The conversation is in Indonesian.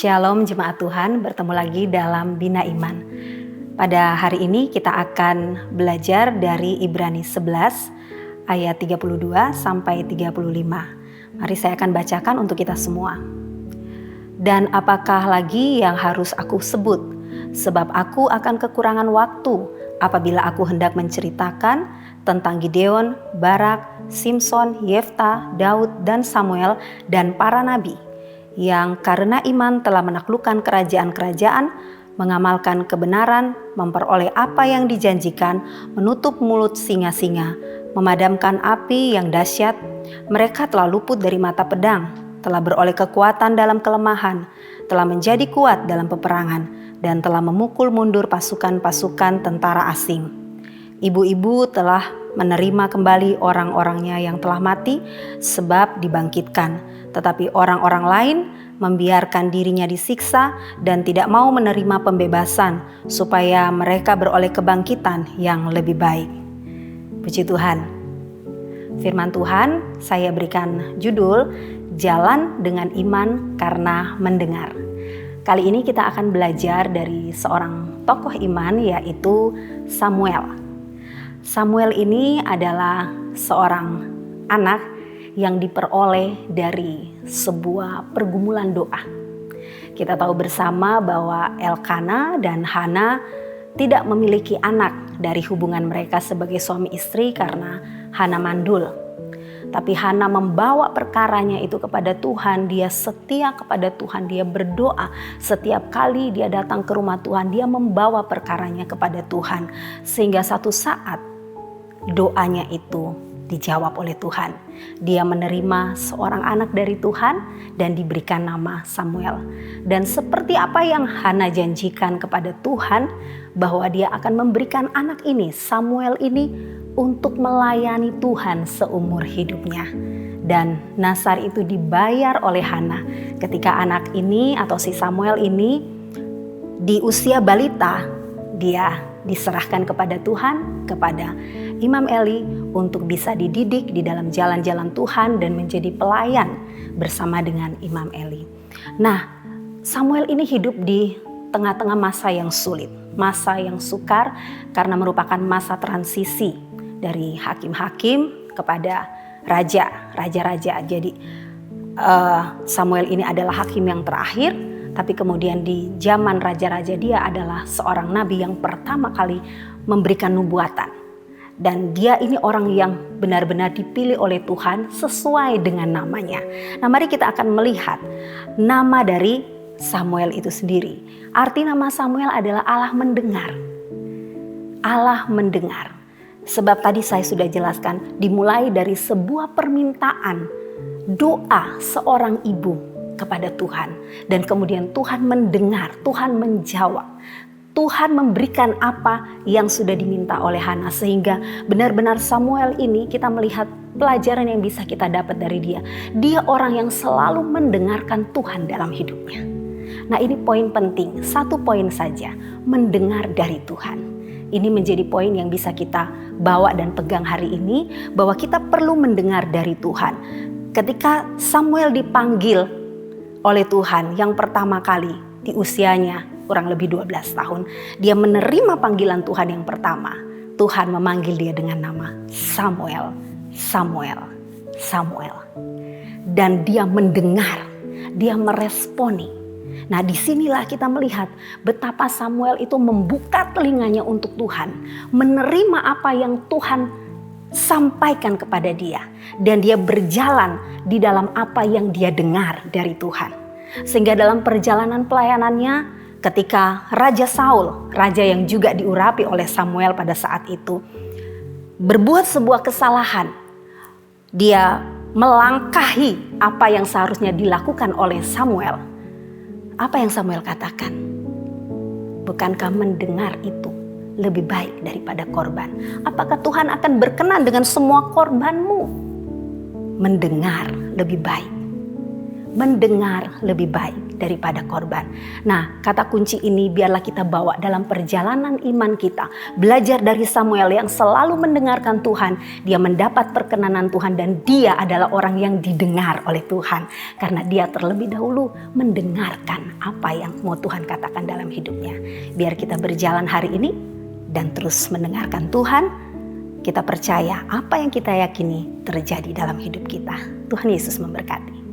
Shalom jemaat Tuhan, bertemu lagi dalam Bina Iman. Pada hari ini kita akan belajar dari Ibrani 11 ayat 32 sampai 35. Mari saya akan bacakan untuk kita semua. Dan apakah lagi yang harus aku sebut? Sebab aku akan kekurangan waktu apabila aku hendak menceritakan tentang Gideon, Barak, Simson, Yefta, Daud, dan Samuel, dan para nabi yang karena iman telah menaklukkan kerajaan-kerajaan, mengamalkan kebenaran, memperoleh apa yang dijanjikan, menutup mulut singa-singa, memadamkan api yang dahsyat. Mereka telah luput dari mata pedang, telah beroleh kekuatan dalam kelemahan, telah menjadi kuat dalam peperangan, dan telah memukul mundur pasukan-pasukan tentara asing. Ibu-ibu telah menerima kembali orang-orangnya yang telah mati sebab dibangkitkan. Tetapi orang-orang lain membiarkan dirinya disiksa dan tidak mau menerima pembebasan supaya mereka beroleh kebangkitan yang lebih baik. Puji Tuhan. Firman Tuhan saya berikan judul Jalan dengan Iman Karena Mendengar. Kali ini kita akan belajar dari seorang tokoh iman yaitu Samuel. Samuel ini adalah seorang anak yang diperoleh dari sebuah pergumulan doa. Kita tahu bersama bahwa Elkana dan Hana tidak memiliki anak dari hubungan mereka sebagai suami istri karena Hana mandul. Tapi Hana membawa perkaranya itu kepada Tuhan, dia setia kepada Tuhan, dia berdoa. Setiap kali dia datang ke rumah Tuhan, dia membawa perkaranya kepada Tuhan. Sehingga satu saat doanya itu dijawab oleh Tuhan. Dia menerima seorang anak dari Tuhan dan diberikan nama Samuel. Dan seperti apa yang Hana janjikan kepada Tuhan bahwa dia akan memberikan anak ini, Samuel ini, untuk melayani Tuhan seumur hidupnya. Dan Nasar itu dibayar oleh Hana ketika anak ini atau si Samuel ini di usia balita, dia diserahkan kepada Tuhan, kepada Imam Eli untuk bisa dididik di dalam jalan-jalan Tuhan dan menjadi pelayan bersama dengan Imam Eli. Nah, Samuel ini hidup di tengah-tengah masa yang sulit, masa yang sukar karena merupakan masa transisi dari hakim-hakim kepada raja-raja. Jadi Samuel ini adalah hakim yang terakhir. Tapi kemudian di zaman raja-raja dia adalah seorang nabi yang pertama kali memberikan nubuatan. Dan dia ini orang yang benar-benar dipilih oleh Tuhan sesuai dengan namanya. Nah, mari kita akan melihat nama dari Samuel itu sendiri. Arti nama Samuel adalah Allah mendengar. Allah mendengar. Sebab tadi saya sudah jelaskan dimulai dari sebuah permintaan doa seorang ibu kepada Tuhan, dan kemudian Tuhan mendengar, Tuhan menjawab, Tuhan memberikan apa yang sudah diminta oleh Hana, sehingga benar-benar Samuel ini kita melihat pelajaran yang bisa kita dapat dari dia. Dia orang yang selalu mendengarkan Tuhan dalam hidupnya. Nah, ini poin penting, satu poin saja, mendengar dari Tuhan. Ini menjadi poin yang bisa kita bawa dan pegang hari ini, bahwa kita perlu mendengar dari Tuhan. Ketika Samuel dipanggil oleh Tuhan yang pertama kali di usianya kurang lebih 12 tahun. Dia menerima panggilan Tuhan yang pertama. Tuhan memanggil dia dengan nama Samuel, Samuel, Samuel. Dan dia mendengar, dia meresponi. Nah, disinilah kita melihat betapa Samuel itu membuka telinganya untuk Tuhan. Menerima apa yang Tuhan sampaikan kepada dia. Dan dia berjalan di dalam apa yang dia dengar dari Tuhan. Sehingga dalam perjalanan pelayanannya ketika Raja Saul, raja yang juga diurapi oleh Samuel pada saat itu, berbuat sebuah kesalahan. Dia melangkahi apa yang seharusnya dilakukan oleh Samuel. Apa yang Samuel katakan? Bukankah mendengar itu lebih baik daripada korban? Apakah Tuhan akan berkenan dengan semua korbanmu? Mendengar lebih baik. mendengar lebih baik daripada korban. Nah, kata kunci ini biarlah kita bawa dalam perjalanan iman kita. Belajar dari Samuel yang selalu mendengarkan Tuhan. Dia mendapat perkenanan Tuhan dan dia adalah orang yang didengar oleh Tuhan. Karena dia terlebih dahulu mendengarkan apa yang mau Tuhan katakan dalam hidupnya. Biar kita berjalan hari ini dan terus mendengarkan Tuhan. Kita percaya apa yang kita yakini terjadi dalam hidup kita. Tuhan Yesus memberkati.